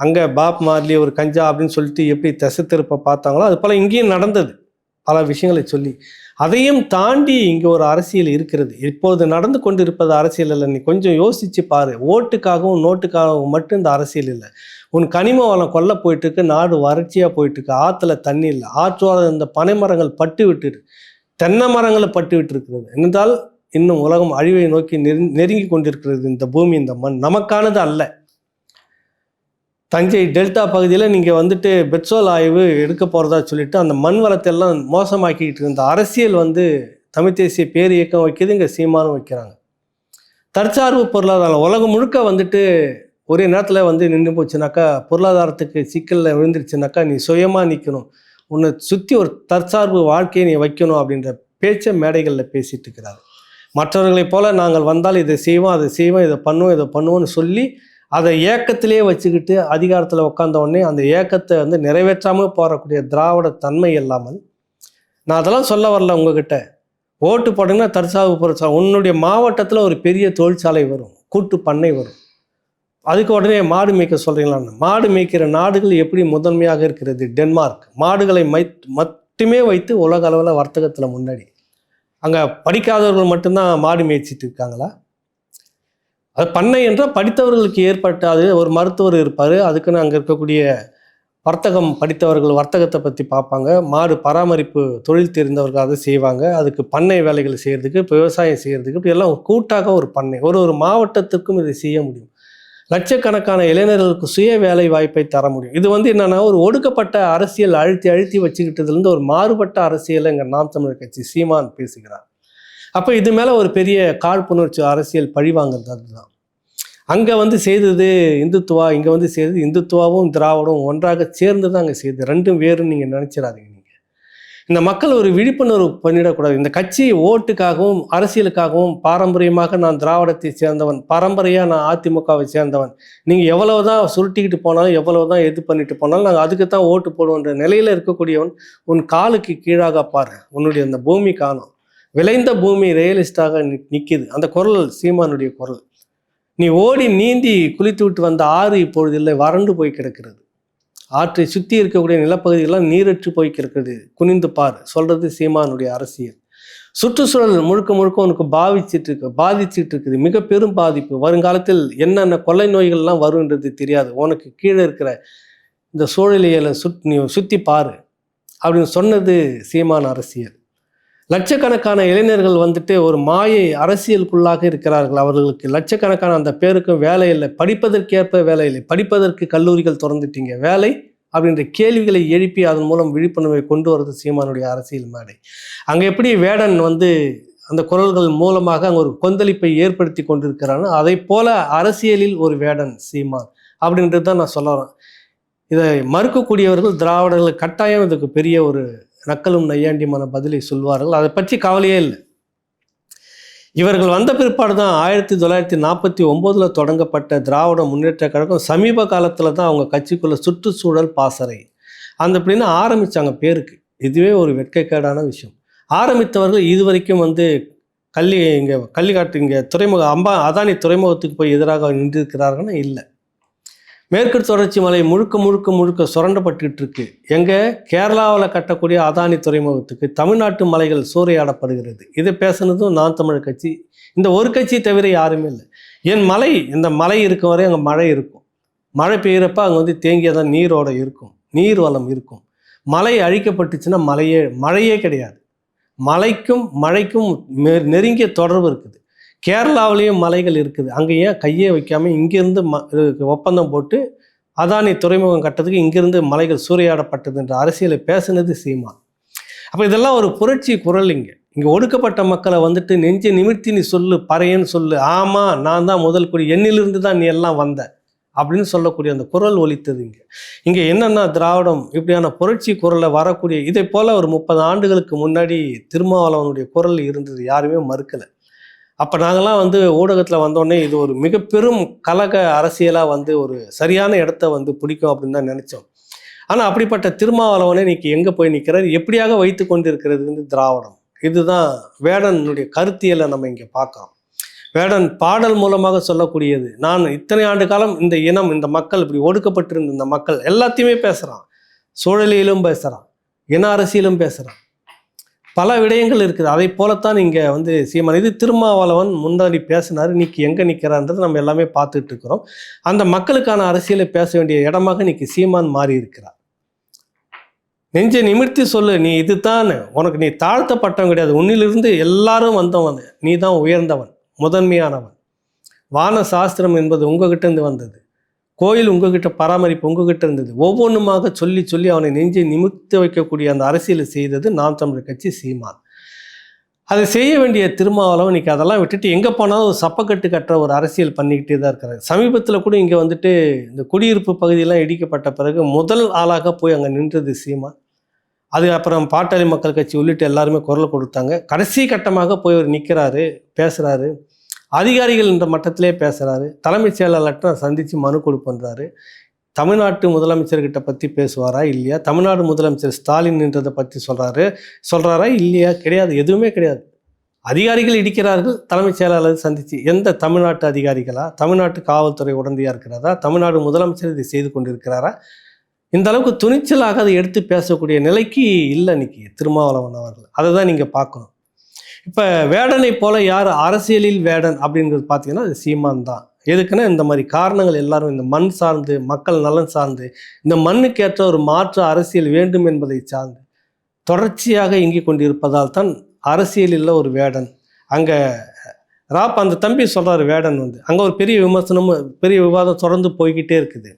அங்கே பாப் மார்லி ஒரு கஞ்சா அப்படின்னு சொல்லிட்டு எப்படி திசை திருப்ப பார்த்தாங்களோ, அது போல் இங்கேயும் நடந்தது பல விஷயங்களை சொல்லி. அதையும் தாண்டி இங்கே ஒரு அரசியல் இருக்கிறது. இப்போது நடந்து கொண்டு இருப்பது அரசியல் இல்லை. நீ கொஞ்சம் யோசிச்சு பாரு. ஓட்டுக்காகவும் நோட்டுக்காகவும் மட்டும் இந்த அரசியல் இல்லை. உன் கனிம வளம் கொல்ல போயிட்டு இருக்கு, நாடு வறட்சியாக போயிட்டு இருக்கு, ஆற்றுல தண்ணி இல்லை, ஆற்றோட இந்த பனை மரங்கள் பட்டு விட்டுரு, தென்னை மரங்களை பட்டு விட்டு இருக்கிறது என்றால் இன்னும் உலகம் அழிவை நோக்கி நெருங்கி கொண்டிருக்கிறது. இந்த பூமி, இந்த மண் நமக்கானது அல்ல. தஞ்சை டெல்டா பகுதியில் நீங்கள் வந்துட்டு பெட்ரோல் ஆய்வு எடுக்க போகிறதா சொல்லிட்டு அந்த மண் வளத்தை எல்லாம் மோசமாக்கிட்டு இருந்த அரசியல் தமிழ் தேசிய பேர் இயக்கம் வைக்கிது, இங்கே சீமானும் வைக்கிறாங்க. தற்சார்பு பொருளாதாரம் உலகம் முழுக்க ஒரே நேரத்தில் நின்று போச்சுனாக்கா, பொருளாதாரத்துக்கு சிக்கலில் விழுந்துருச்சுனாக்கா, நீ சுயமாக நிற்கணும், உன்னை சுற்றி ஒரு தற்சார்பு வாழ்க்கையை நீ வைக்கணும் அப்படின்ற பேச்சை மேடைகளில் பேசிட்டு இருக்கிறார். மற்றவர்களைப் போல நாங்கள் வந்தால் இதை செய்வோம், அதை செய்வோம், இதை பண்ணுவோம்னு சொல்லி அதை ஏக்கத்திலே வச்சுக்கிட்டு அதிகாரத்தில் உட்கார்ந்த உடனே அந்த ஏக்கத்தை நிறைவேற்றாமல் போகக்கூடிய திராவிட தன்மை இல்லாமல், நான் அதெல்லாம் சொல்ல வரல. உங்ககிட்ட ஓட்டு போட்டிங்கன்னா தற்சார்பு பொருட்சாலை, உன்னுடைய மாவட்டத்தில் ஒரு பெரிய தொழிற்சாலை வரும், கூட்டு பண்ணை வரும், அதுக்கு உடனே மாடு மேய்க்க சொல்கிறீங்களான்னு. மாடு மேய்க்கிற நாடுகள் எப்படி முதன்மையாக இருக்கிறது? டென்மார்க். மாடுகளை மட்டுமே வைத்து உலக அளவில் வர்த்தகத்தில் முன்னாடி. அங்கே படிக்காதவர்கள் மட்டும்தான் மாடு மேய்ச்சிட்டு இருக்காங்களா? அது பண்ணை என்றால் படித்தவர்களுக்கு ஏற்பட்டாது. ஒரு மருத்துவர் இருப்பார், அதுக்குன்னு அங்கே இருக்கக்கூடிய வர்த்தகம் படித்தவர்கள் வர்த்தகத்தை பற்றி பார்ப்பாங்க. மாடு பராமரிப்பு தொழில் தெரிந்தவர்கள் அதை செய்வாங்க. அதுக்கு பண்ணை வேலைகள் செய்கிறதுக்கு, இப்போ விவசாயம் செய்கிறதுக்கு, இப்படி எல்லாம் கூட்டாக ஒரு பண்ணை. ஒரு மாவட்டத்திற்கும் இதை செய்ய முடியும். லட்சக்கணக்கான இளைஞர்களுக்கு சுய வேலை வாய்ப்பை தர முடியும். இது என்னன்னா, ஒரு ஒடுக்கப்பட்ட அரசியல் அழுத்தி வச்சுக்கிட்டதுலேருந்து ஒரு மாறுபட்ட அரசியலை இங்கே நாம் தமிழர் கட்சி சீமான் பேசுகிறார். அப்போ இது மேலே ஒரு பெரிய காழ்ப்புணர்ச்சி அரசியல் பழிவாங்கிறது. அதுதான் அங்கே செய்தது இந்துத்துவா, இங்கே செய்தது இந்துத்துவாவும் திராவிடம் ஒன்றாக சேர்ந்து தான் அங்கே செய்யுது. ரெண்டும் வேறுன்னு நீங்கள் நினச்சிடாதீங்க. இந்த மக்கள் ஒரு விழிப்புணர்வு பண்ணிடக்கூடாது. இந்த கட்சி ஓட்டுக்காகவும் அரசியலுக்காகவும் பாரம்பரியமாக நான் திராவிடத்தை சேர்ந்தவன், பரம்பரையாக நான் அதிமுகவை சேர்ந்தவன், நீங்கள் எவ்வளவுதான் சுருட்டிக்கிட்டு போனாலும் எவ்வளவுதான் எது பண்ணிட்டு போனாலும் நாங்கள் அதுக்கு தான் ஓட்டு போடுவோன்ற நிலையில் இருக்கக்கூடியவன் உன் காலுக்கு கீழாக பாரு. உன்னுடைய அந்த பூமி காணும், விளைந்த பூமி ரியலிஸ்டாக நிற்கிது. அந்த குரல் சீமானுடைய குரல். நீ ஓடி நீந்தி குளித்து விட்டு வந்த ஆறு இப்பொழுது இல்லை, வறண்டு போய் கிடக்கிறது. ஆற்றை சுற்றி இருக்கக்கூடிய நிலப்பகுதிகள்லாம் நீரற்று போய் கிடக்கிறது. குனிந்து பார் சொல்றது சீமானுடைய அரசியல். சுற்றுச்சூழல் முழுக்க உனக்கு பாதிச்சிட்டு இருக்குது. மிக பெரும் பாதிப்பு. வருங்காலத்தில் என்னென்ன கொள்ளை நோய்கள்லாம் வரும்ன்றது தெரியாது. உனக்கு கீழே இருக்கிற இந்த சூழலியலை நீ சுற்றி பாரு அப்படின்னு சொன்னது சீமான் அரசியல். லட்சக்கணக்கான இளைஞர்கள் ஒரு மாயை அரசியலுக்குள்ளாக இருக்கிறார்கள். அவர்களுக்கு லட்சக்கணக்கான அந்த பேருக்கும் வேலை இல்லை, படிப்பதற்கேற்ப வேலை இல்லை, படிப்பதற்கு கல்லூரிகள் திறந்துட்டீங்க, வேலை அப்படின்ற கேள்விகளை எழுப்பி அதன் மூலம் விழிப்புணர்வை கொண்டு வரது சீமானுடைய அரசியல் மேடை. அங்கே எப்படி வேடன் அந்த குரல்கள் மூலமாக அங்கே ஒரு கொந்தளிப்பை ஏற்படுத்தி கொண்டிருக்கிறான்னு, அதை போல அரசியலில் ஒரு வேடன் சீமான் அப்படின்றது தான் நான் சொல்ல வரேன். இதை மறுக்கக்கூடியவர்கள் திராவிடர்கள் கட்டாயம் இதுக்கு பெரிய ஒரு நக்கலும் நையாண்டியமான பதிலை சொல்வார்கள். அதை பற்றி கவலையே இல்லை. இவர்கள் வந்த பிற்பாடு தான் 1949 தொடங்கப்பட்ட திராவிட முன்னேற்ற கழகம் சமீப காலத்தில் தான் அவங்க கட்சிக்குள்ள சுற்றுச்சூழல் பாசறை அப்படின்னு ஆரம்பித்தாங்க பேருக்கு. இதுவே ஒரு வெட்கக்கேடான விஷயம். ஆரம்பித்தவர்கள் இதுவரைக்கும் கள்ளிக்காட்டு இங்கே அதானி துறைமுகத்துக்கு போய் எதிராக நின்றிருக்கிறார்கள்னா இல்லை. மேற்கு தொடர்ச்சி மலை முழுக்க சுரண்டப்பட்டு இருக்கு. கேரளாவில் கட்டக்கூடிய அதானி துறைமுகத்துக்கு தமிழ்நாட்டு மலைகள் சூறையாடப்படுகிறது. இதை பேசுனதும் நான் தமிழர் கட்சி. இந்த ஒரு கட்சி தவிர யாருமே இல்லை. இந்த மலை இருக்கும் வரை அங்கே மழை இருக்கும். மழை பெய்கிறப்ப அங்கே தேங்கியதான் நீரோட இருக்கும், நீர் வளம் இருக்கும். மலை அழிக்கப்பட்டுச்சுன்னா மழையே கிடையாது. மழைக்கும் நெருங்கிய தொடர்பு இருக்குது. கேரளாவிலேயும் மலைகள் இருக்குது. அங்கே ஏன் கையே வைக்காமல் இங்கேருந்து ஒப்பந்தம் போட்டு அதானி துறைமுகம் கட்டத்துக்கு இங்கிருந்து மலைகள் சூறையாடப்பட்டது என்ற அரசியலை பேசுனது சீமான். அப்போ இதெல்லாம் ஒரு புரட்சி குரல். இங்கே ஒடுக்கப்பட்ட மக்களை நெஞ்சை நிமிர்த்தி நீ சொல்லு, பறையன்னு சொல்லு, ஆமாம் நான் தான் முதல் குடி, என்னிலிருந்து தான் நீ எல்லாம் வந்த அப்படின்னு சொல்லக்கூடிய அந்த குரல் ஒலித்தது. இங்கே என்னென்னா, திராவிடம் இப்படியான புரட்சி குரலை வரக்கூடிய இதை போல் ஒரு 30 ஆண்டுகளுக்கு முன்னாடி திருமாவளவனுடைய குரல் இருந்தது, யாருமே மறுக்கலை. அப்போ நாங்கள்லாம் ஊடகத்தில் வந்தோடனே இது ஒரு மிக பெரும் கலக அரசியலாக ஒரு சரியான இடத்த பிடிக்கும் அப்படின்னு தான் நினச்சோம். ஆனால் அப்படிப்பட்ட திருமாவளவனை இன்னைக்கு எங்கே போய் நிற்கிறார், எப்படியாக வைத்து கொண்டிருக்கிறது வந்து திராவிடம். இதுதான் வேடனுடைய கருத்தியலை நம்ம இங்கே பார்க்குறோம். வேடன் பாடல் மூலமாக சொல்லக்கூடியது, நான் இத்தனை ஆண்டு காலம் இந்த இனம், இந்த மக்கள், இப்படி ஒடுக்கப்பட்டிருந்த இந்த மக்கள் எல்லாத்தையுமே பேசுகிறான். சூழலிலும் பேசுகிறான், இன அரசியலும் பேசுகிறான், பல விடயங்கள் இருக்குது. அதை போலத்தான் இங்கே வந்து சீமான். இது திருமாவளவன் முன்னாடி பேசினார், இன்னைக்கு எங்கே நிற்கிறான்றது நம்ம எல்லாமே பார்த்துட்டு இருக்கிறோம். அந்த மக்களுக்கான அரசியலை பேச வேண்டிய இடமாக இன்னைக்கு சீமான் மாறி இருக்கிறார். நெஞ்சை நிமிர்த்தி சொல்லு, நீ இதுதான், உனக்கு நீ தாழ்த்தப்பட்டவன் கிடையாது, உன்னிலிருந்து எல்லாரும் வந்தவன், நீ தான் உயர்ந்தவன், முதன்மையானவன். வான சாஸ்திரம் என்பது உங்ககிட்ட இருந்து வந்தது, கோயில் உங்ககிட்ட, பராமரிப்பு உங்ககிட்ட இருந்தது. ஒவ்வொன்றுமாக சொல்லி சொல்லி அவனை நெஞ்சை நிமிர்த்தி வைக்கக்கூடிய அந்த அரசியலை செய்தது நாம் தமிழர் கட்சி, சீமான். அதை செய்ய வேண்டிய திருமாவளவன் இன்னைக்கு அதெல்லாம் விட்டுட்டு எங்கே போனாலும் ஒரு சப்பக்கட்டு கட்டுற ஒரு அரசியல் பண்ணிக்கிட்டே தான் இருக்கிறார். சமீபத்தில் கூட இங்கே வந்துட்டு இந்த குடியிருப்பு பகுதியெல்லாம் இடிக்கப்பட்ட பிறகு முதல் ஆளாக போய் அங்கே நின்றது சீமான். அது அப்புறம் பாட்டாளி மக்கள் கட்சி உள்ளிட்ட எல்லாருமே குரல் கொடுத்தாங்க. கடைசி கட்டமாக போய் அவர் நிற்கிறாரு, பேசுகிறாரு, அதிகாரிகள் என்ற மட்டத்திலே பேசுகிறாரு, தலைமைச் செயலாளர்கிட்ட சந்தித்து மனு கொடுப்பன்றாரு. தமிழ்நாட்டு முதலமைச்சர்கிட்ட பற்றி பேசுவாரா இல்லையா, தமிழ்நாடு முதலமைச்சர் ஸ்டாலின்ன்றதை பற்றி சொல்கிறாரா இல்லையா, கிடையாது, எதுவுமே கிடையாது. அதிகாரிகள் இடிக்கிறார்கள், தலைமைச் செயலாளர் சந்தித்து, எந்த தமிழ்நாட்டு அதிகாரிகளா, தமிழ்நாட்டு காவல்துறை உடந்தையாக இருக்கிறதா, தமிழ்நாடு முதலமைச்சர் இதை செய்து கொண்டிருக்கிறாரா? இந்த அளவுக்கு துணிச்சலாக அதை எடுத்து பேசக்கூடிய நிலைக்கு இல்லை இன்னைக்கு திருமாவளவன் அவர்கள். அதை தான் நீங்கள் பார்க்கணும். இப்போ வேடனை போல யார் அரசியலில் வேடன் அப்படிங்கிறது பார்த்தீங்கன்னா அது சீமான் தான். எதுக்குன்னா இந்த மாதிரி காரணங்கள் எல்லாரும் இந்த மண் சார்ந்து, மக்கள் நலன் சார்ந்து, இந்த மண்ணுக்கேற்ற ஒரு மாற்று அரசியல் வேண்டும் என்பதை சார்ந்து தொடர்ச்சியாக இயங்கிக் கொண்டிருப்பதால் தான் அரசியலில் ஒரு வேடன். அங்கே அந்த தம்பி சொல்கிறார், வேடன் வந்து அங்கே ஒரு பெரிய விமர்சனமும் பெரிய விவாதம் தொடர்ந்து போய்கிட்டே இருக்குது.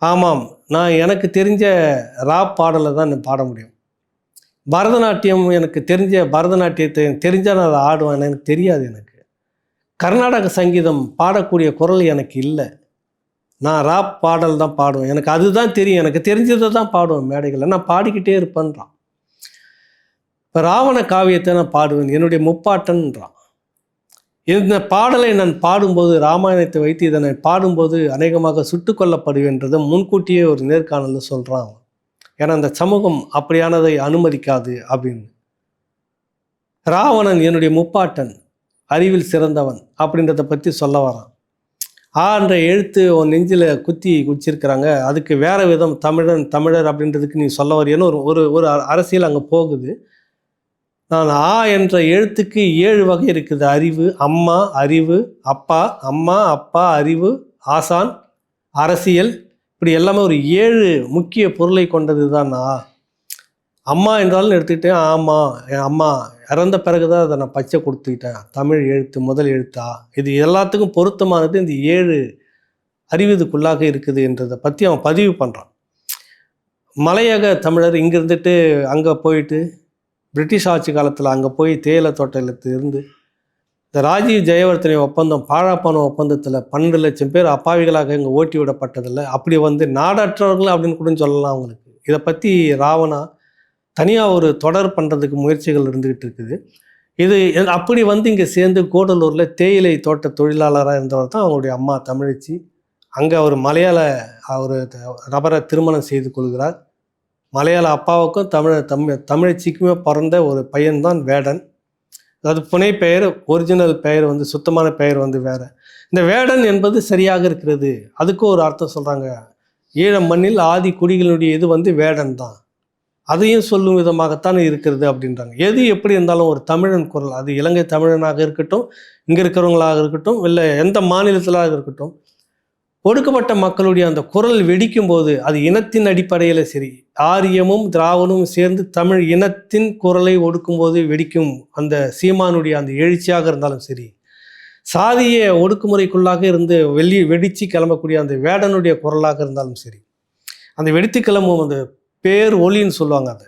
ஆமாம், நான் எனக்கு தெரிஞ்ச பாடலை தான் நான் பாட முடியும். பரதநாட்டியம் எனக்கு தெரிஞ்ச பரதநாட்டியத்தை தெரிஞ்சால் நான் அதை ஆடுவேன், எனக்கு தெரியாது. எனக்கு கர்நாடக சங்கீதம் பாடக்கூடிய குரல் எனக்கு இல்லை. நான் பாடல் தான் பாடுவேன், எனக்கு அதுதான் தெரியும், எனக்கு தெரிஞ்சதை தான் பாடுவேன் மேடைகளில், நான் பாடிக்கிட்டே இருப்பேன்றான். இப்போ ராவண காவியத்தை நான் பாடுவேன், என்னுடைய முப்பாட்டன்றான். இந்த பாடலை நான் பாடும்போது, ராமாயணத்தை வைத்து இதனை பாடும்போது அநேகமாக சுட்டுக்கொல்லப்படுவேன்றதை முன்கூட்டியே ஒரு நேர்காணலில் சொல்கிறான். ஏன்னா அந்த சமூகம் அப்படியானதை அனுமதிக்காது அப்படின்னு. ராவணன் என்னுடைய முப்பாட்டன், அறிவில் சிறந்தவன் அப்படின்றத பற்றி சொல்ல வரான். என்ற எழுத்து உன் நெஞ்சில் குச்சிருக்கிறாங்க, அதுக்கு வேற விதம் தமிழர் அப்படின்றதுக்கு நீ சொல்ல வரியன்னு ஒரு அரசியல் அங்கே போகுது. நான் என்ற எழுத்துக்கு 7 வகை இருக்குது. அறிவு, அம்மா, அறிவு, அப்பா, அம்மா, அப்பா, அறிவு, ஆசான், அரசியல், இப்படி எல்லாமே ஒரு 7 முக்கிய பொருளை கொண்டது தான். அம்மா என்றாலும் எடுத்துக்கிட்டேன், ஆமாம் என் அம்மா இறந்த பிறகு தான் அதை நான் பச்சை கொடுத்துக்கிட்டேன், தமிழ் எழுத்து முதல் எழுத்தா, இது எல்லாத்துக்கும் பொருத்தமானது இந்த 7 அறிவு இதுக்குள்ளாக இருக்குது என்றதை பற்றி அவன் பதிவு பண்ணுறான். மலையக தமிழர் இங்கே இருந்துட்டு அங்கே போயிட்டு பிரிட்டிஷ் ஆட்சி காலத்தில் அங்கே போய் தேயிலை தோட்டத்தில் இருந்து இந்த ராஜீவ் ஜெயவர்தனை ஒப்பந்தம், பாழாப்பான ஒப்பந்தத்தில் 12 லட்சம் பேர் அப்பாவிகளாக இங்கே ஓட்டி விடப்பட்டதில்லை. அப்படி வந்து நாடற்றவர்கள் அப்படின்னு கூட சொல்லலாம் அவங்களுக்கு. இதை பற்றி ராவணா தனியாக ஒரு தொடர் பண்ணுறதுக்கு முயற்சிகள் இருந்துக்கிட்டு இருக்குது. இது அப்படி வந்து இங்கே சேர்ந்து கூடலூரில் தேயிலை தோட்ட தொழிலாளராக இருந்தவர் தான் அவங்களுடைய அம்மா தமிழச்சி. அங்கே ஒரு மலையாள ஒரு நபரை திருமணம் செய்து கொள்கிறார். மலையாள அப்பாவுக்கும் தமிழச்சிக்குமே பிறந்த ஒரு பையன்தான் வேடன். அதாவது புனை பெயர், ஒரிஜினல் பெயர் வந்து சுத்தமான பெயர் வந்து வேறு. இந்த வேடன் என்பது சரியாக இருக்கிறது, அதுக்கும் ஒரு அர்த்தம் சொல்கிறாங்க. ஈழ மண்ணில் ஆதி குடிகளுடைய இது வந்து வேடன் தான், அதையும் சொல்லும் விதமாகத்தான் இருக்கிறது அப்படின்றாங்க. எது எப்படி இருந்தாலும் ஒரு தமிழன் குரல், அது இலங்கை தமிழனாக இருக்கட்டும், இங்கே இருக்கிறவங்களாக இருக்கட்டும், இல்லை எந்த மாநிலத்திலாக இருக்கட்டும், ஒடுக்கப்பட்ட மக்களுடைய அந்த குரல் வெடிக்கும் போது அது இனத்தின் அடிப்படையில் சரி, ஆரியமும் திராவிடமும் சேர்ந்து தமிழ் இனத்தின் குரலை ஒடுக்கும்போது வெடிக்கும் அந்த சீமானுடைய அந்த எழுச்சியாக இருந்தாலும் சரி, சாதிய ஒடுக்குமுறைக்குள்ளாக இருந்து வெடிச்சு கிளம்பக்கூடிய அந்த வேடனுடைய குரலாக இருந்தாலும் சரி, அந்த வெடித்து கிளம்பும் அந்த பேர் ஒலின்னு சொல்லுவாங்க, அது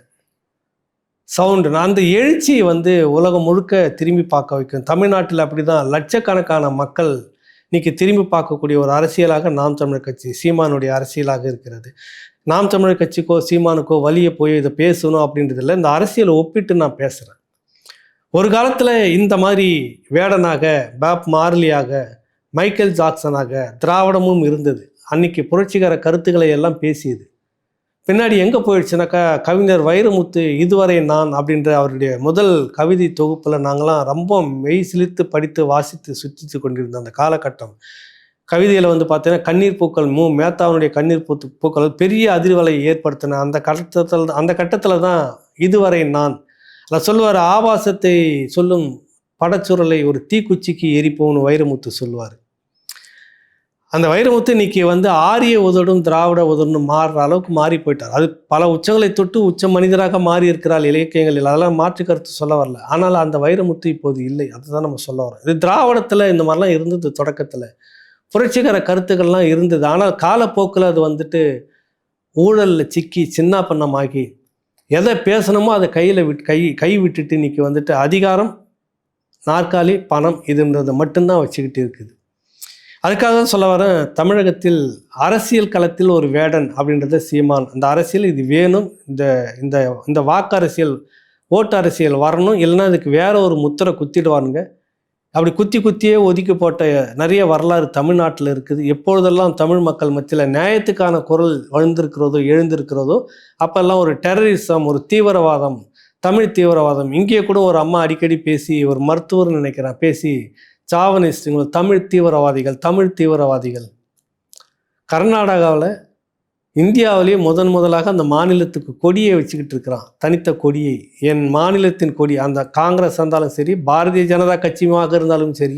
சவுண்டு, அந்த எழுச்சி வந்து உலகம் முழுக்க திரும்பி பார்க்க வைக்கும். தமிழ்நாட்டில் அப்படி தான் லட்சக்கணக்கான மக்கள் இன்னைக்கு திரும்பி பார்க்கக்கூடிய ஒரு அரசியலாக நாம் தமிழர் கட்சி சீமானுடைய அரசியலாக இருக்கிறது. நாம் தமிழர் கட்சிக்கோ சீமானுக்கோ வழியை போய் இதை பேசணும் அப்படின்றதில்ல, இந்த அரசியலை ஒப்பிட்டு நான் பேசுகிறேன். ஒரு காலத்தில் இந்த மாதிரி வேடனாக, பாப் மார்லியாக, மைக்கேல் ஜாக்சனாக திராவிடமும் இருந்தது. அன்னைக்கு புரட்சிகர கருத்துக்களை எல்லாம் பேசியது. பின்னாடி எங்கே போயிடுச்சுனாக்கா, கவிஞர் வைரமுத்து இதுவரை நான் அப்படின்ற அவருடைய முதல் கவிதை தொகுப்பில் நாங்களாம் ரொம்ப மெய் சிலிர்த்து படித்து வாசித்து சுற்றித்து கொண்டிருந்த அந்த காலகட்டம். கவிதையில் வந்து பார்த்தீங்கன்னா, கண்ணீர் பூக்கள் மேத்தாவுடைய கண்ணீர் பூக்கள் பெரிய அதிர்வலை ஏற்படுத்தின அந்த கட்டத்தில் தான் இதுவரை நான் அதை சொல்லுவார். ஆபாசத்தை சொல்லும் படச்சுரலை ஒரு தீக்குச்சிக்கு எரிப்போன்னு வைரமுத்து சொல்லுவார். அந்த வைரமுத்து இன்னைக்கு வந்து ஆரிய உதடும் திராவிட உதடுன்னு மாறுற அளவுக்கு மாறி போயிட்டார். அது பல உச்சங்களை தொட்டு உச்ச மனிதராக மாறி இருக்கிறார் இலக்கியங்களில். அதெல்லாம் மாற்று கருத்து சொல்ல வரல. ஆனால் அந்த வைரமுத்து இப்போது இல்லை. அதுதான் நம்ம சொல்ல வரோம். இது திராவிடத்தில் இந்த மாதிரிலாம் இருந்தது. தொடக்கத்தில் புரட்சிகர கருத்துக்கள்லாம் இருந்தது. ஆனால் காலப்போக்கில் அது வந்துட்டு ஊழலில் சிக்கி சின்ன பண்ணமாகி எதை பேசணுமோ அதை கை விட்டுட்டு இன்னைக்கு வந்துட்டு அதிகாரம், நாற்காலி, பணம் இதுன்றதை மட்டும்தான் வச்சுக்கிட்டு இருக்குது. அதுக்காக தான் சொல்ல வரேன், தமிழகத்தில் அரசியல் களத்தில் ஒரு வேடன் அப்படின்றத சீமான். அந்த அரசியல் இது வேணும், இந்த இந்த இந்த வாக்கு அரசியல், ஓட்டு அரசியல் வரணும், இல்லைன்னா அதுக்கு வேற ஒரு முத்திரை குத்திடுவானுங்க. அப்படி குத்தியே ஒதுக்கி போட்ட நிறைய வரலாறு தமிழ்நாட்டில் இருக்குது. எப்பொழுதெல்லாம் தமிழ் மக்கள் மத்தியில் நியாயத்துக்கான குரல் எழுந்திருக்கிறதோ அப்போல்லாம் ஒரு டெரரிசம், ஒரு தீவிரவாதம், தமிழ் தீவிரவாதம். இங்கே கூட ஒரு அம்மா அடிக்கடி பேசி, ஒரு மருத்துவர்னு நினைக்கிறேன், பேசி சாவனிஸ்டுங்கள், தமிழ் தீவிரவாதிகள். கர்நாடகாவில் இந்தியாவிலேயே முதலாக அந்த மாநிலத்துக்கு கொடியை வச்சுக்கிட்டு இருக்கிறான், தனித்த கொடியை. என் மாநிலத்தின் கொடி, அந்த காங்கிரஸ் இருந்தாலும் சரி, பாரதிய ஜனதா கட்சியாக இருந்தாலும் சரி,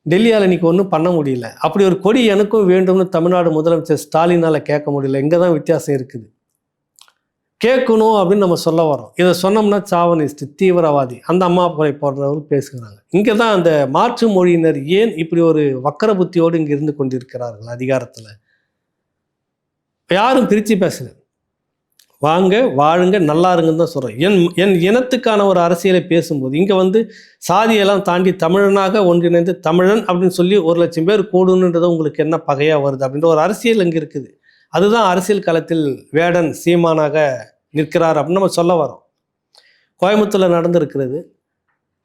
டெல்லியால் இன்னைக்கு ஒன்றும் பண்ண முடியல. அப்படி ஒரு கொடி எனக்கும் வேண்டும்னு தமிழ்நாடு முதலமைச்சர் ஸ்டாலினால் கேட்க முடியல. இங்கே தான் வித்தியாசம் இருக்குது. கேட்கணும் அப்படின்னு நம்ம சொல்ல வரோம். இதை சொன்னோம்னா சாவனிஸ்ட், தீவிரவாதி, அந்த அம்மா போடுறவர் பேசுகிறாங்க. இங்கே தான் அந்த மாற்று மொழியினர் ஏன் இப்படி ஒரு வக்கர புத்தியோடு இங்கே இருந்து கொண்டிருக்கிறார்கள் அதிகாரத்தில்? யாரும் பிரித்து பேசல. வாங்க, வாழுங்க, நல்லா இருங்கன்னு தான் சொல்கிறேன். என் இனத்துக்கான ஒரு அரசியலை பேசும்போது இங்கே வந்து சாதியெல்லாம் தாண்டி தமிழனாக ஒன்றிணைந்து தமிழன் அப்படின்னு சொல்லி 1,00,000 பேர் கூடணுன்றதை உங்களுக்கு என்ன பகையாக வருது அப்படின்ற ஒரு அரசியல் இங்கே இருக்குது. அதுதான் அரசியல் களத்தில் வேடன் சீமானாக நிற்கிறார் அப்படின்னு நம்ம சொல்ல வரோம். கோயம்புத்தூரில் நடந்திருக்கிறது.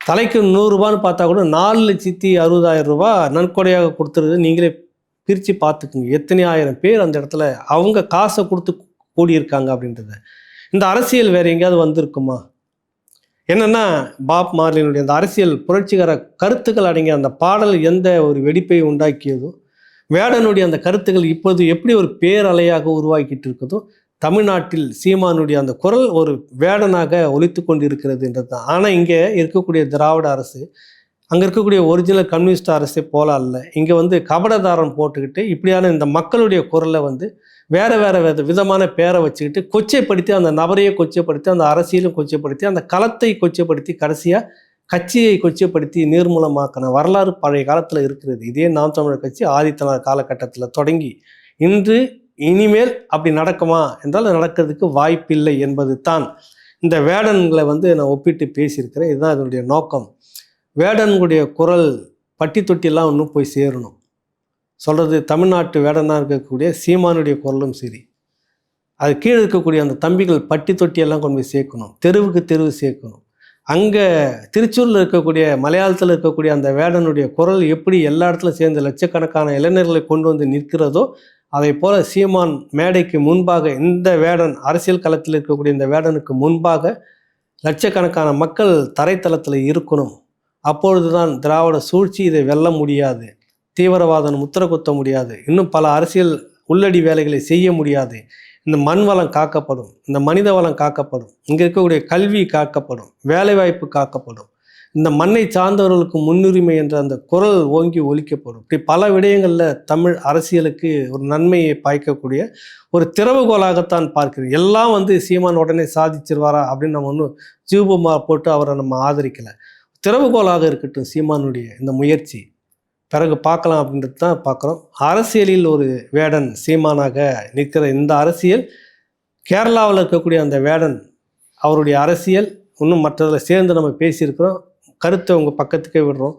தலைக்கு 100 ரூபான்னு பார்த்தா கூட 4,60,000 ரூபா நன்கொடையாக கொடுத்துருது. நீங்களே பிரித்து பார்த்துக்குங்க, எத்தனை ஆயிரம் பேர் அந்த இடத்துல அவங்க காசை கொடுத்து கூடியிருக்காங்க அப்படின்றத. இந்த அரசியல் வேறு எங்கேயாவது வந்திருக்குமா? என்னென்னா, பாப் மார்லினுடைய அந்த அரசியல் புரட்சிகர கருத்துக்கள் அடங்கிய அந்த பாடல் எந்த ஒரு வெடிப்பை உண்டாக்கியதோ, வேடனுடைய அந்த கருத்துக்கள் இப்போது எப்படி ஒரு பேரலையாக உருவாக்கிட்டு இருக்குதோ, தமிழ்நாட்டில் சீமானுடைய அந்த குரல் ஒரு வேடனாக ஒலித்து கொண்டு இருக்கிறது என்றது தான். ஆனால் இங்கே இருக்கக்கூடிய திராவிட அரசு, அங்கே இருக்கக்கூடிய ஒரிஜினல் கம்யூனிஸ்ட் அரசே போல அல்ல. இங்கே வந்து கபடதாரம் போட்டுக்கிட்டு இப்படியான இந்த மக்களுடைய குரலை வந்து வேறு விதமான பேரை வச்சுக்கிட்டு கொச்சைப்படுத்தி, அந்த நபரையே கொச்சைப்படுத்தி, அந்த அரசியலும் கொச்சைப்படுத்தி, அந்த களத்தை கொச்சைப்படுத்தி, கடைசியாக கட்சியை கொச்சைப்படுத்தி நீர்மூலமாக்கின வரலாறு பழைய காலத்தில் இருக்கிறது. இதே நாம் தமிழர் கட்சி ஆதித்தனார் காலகட்டத்தில் தொடங்கி இனிமேல் அப்படி நடக்குமா என்றால் நடக்கிறதுக்கு வாய்ப்பில்லை என்பது தான் இந்த வேடன்களை வந்து நான் ஒப்பிட்டு பேசியிருக்கிறேன். இதுதான் இதனுடைய நோக்கம். வேடனுடைய குரல் பட்டி தொட்டியெல்லாம் இன்னும் போய் சேரணும். சொல்கிறது தமிழ்நாட்டு வேடனாக இருக்கக்கூடிய சீமானுடைய குரலும் சரி, அது கீழே இருக்கக்கூடிய அந்த தம்பிகள் பட்டி தொட்டியெல்லாம் கொண்டு போய் சேர்க்கணும், தெருவு சேர்க்கணும். அங்கே திருச்சூரில் இருக்கக்கூடிய மலையாளத்தில் இருக்கக்கூடிய அந்த வேடனுடைய குரல் எப்படி எல்லா இடத்துல சேர்ந்து லட்சக்கணக்கான இளைஞர்களை கொண்டு வந்து நிற்கிறதோ, அதை போல் சீமான் மேடைக்கு முன்பாக இந்த வேடன், அரசியல் களத்தில் இருக்கக்கூடிய இந்த வேடனுக்கு முன்பாக லட்சக்கணக்கான மக்கள் தரைத்தளத்தில் இருக்கணும். அப்பொழுது தான் திராவிட சூழ்ச்சி இதை வெல்ல முடியாது, தீவிரவாதம் முத்திர குத்த முடியாது, இன்னும் பல அரசியல் உள்ளடி வேலைகளை செய்ய முடியாது. இந்த மண் வளம் காக்கப்படும், இந்த மனித வளம் காக்கப்படும், இங்கே இருக்கக்கூடிய கல்வி காக்கப்படும், வேலைவாய்ப்பு காக்கப்படும், இந்த மண்ணை சார்ந்தவர்களுக்கு முன்னுரிமை என்ற அந்த குரல் ஓங்கி ஒலிக்கப்படும். இப்படி பல விடயங்களில் தமிழ் அரசியலுக்கு ஒரு நன்மையை பாய்க்கக்கூடிய ஒரு திறவுகோலாகத்தான் பார்க்கிறேன். எல்லாம் வந்து சீமான் உடனே சாதிச்சிருவாரா அப்படின்னு நம்ம ஒன்றும் ஜீவமா போட்டு அவரை நம்ம ஆதரிக்கலை. திறவுகோலாக இருக்கட்டும் சீமானுடைய இந்த முயற்சி, பிறகு பார்க்கலாம் அப்படின்றது தான் பார்க்குறோம். அரசியலில் ஒரு வேடன் சீமானாக நிற்கிற இந்த அரசியல், கேரளாவில் இருக்கக்கூடிய அந்த வேடன் அவருடைய அரசியல் இன்னும் மற்றதில் சேர்ந்து நம்ம பேசியிருக்கிறோம். கருத்தை உங்கள் பக்கத்துக்கே விடுறோம்.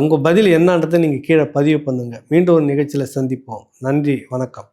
உங்கள் பதில் என்னன்றதை நீங்கள் கீழே பதிவு பண்ணுங்கள். மீண்டும் ஒரு நிகழ்ச்சியில் சந்திப்போம். நன்றி, வணக்கம்.